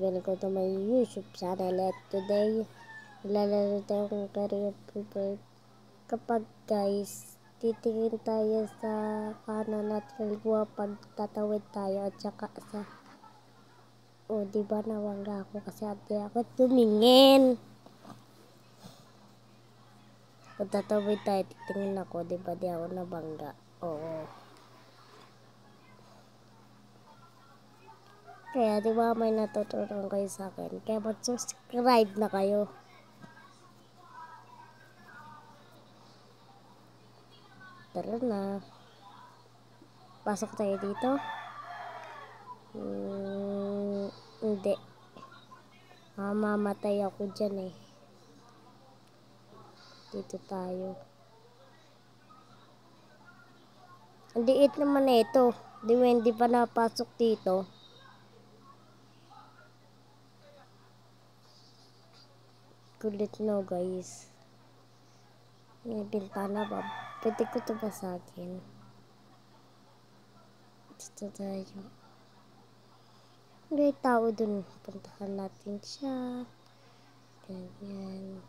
Welcome to my YouTube channel. At today, lalaro tayo ng career paper. Kapag guys, titingin tayo sa kanan at kaliwa pag tatawid tayo at saka sa diba nawangga ako kasi ate ako tumingin. Pag tatawid tayo, titingin ako, diba di ako nabangga? Oo. Kaya di ba may natutunan kayo sa akin? Kaya mag-subscribe na kayo. Tara na. Pasok tayo dito. Hindi. Mamamatay ako dyan eh. Dito tayo. Ang liit naman na ito. Hindi pa napasok dito. Kulit no guys. May bintana ba? Pwede ko ito basagin. Dito tayo. May tao dun. Puntahan natin siya. Ganyan.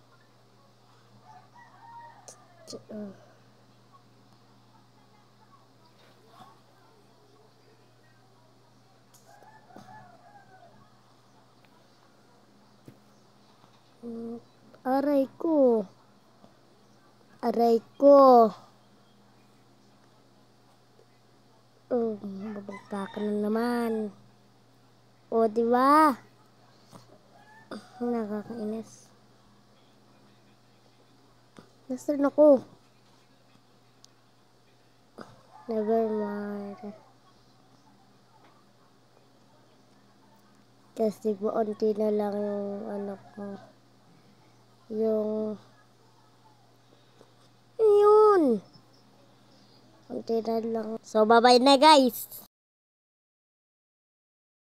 Aray ko. Aray ko. Babagta ka na naman. O, diba? Nakakainis. Nasaan ako? Never mind. Kasi buonti na lang yung anak ko. Yun. Unti na lang. So, bye-bye na guys.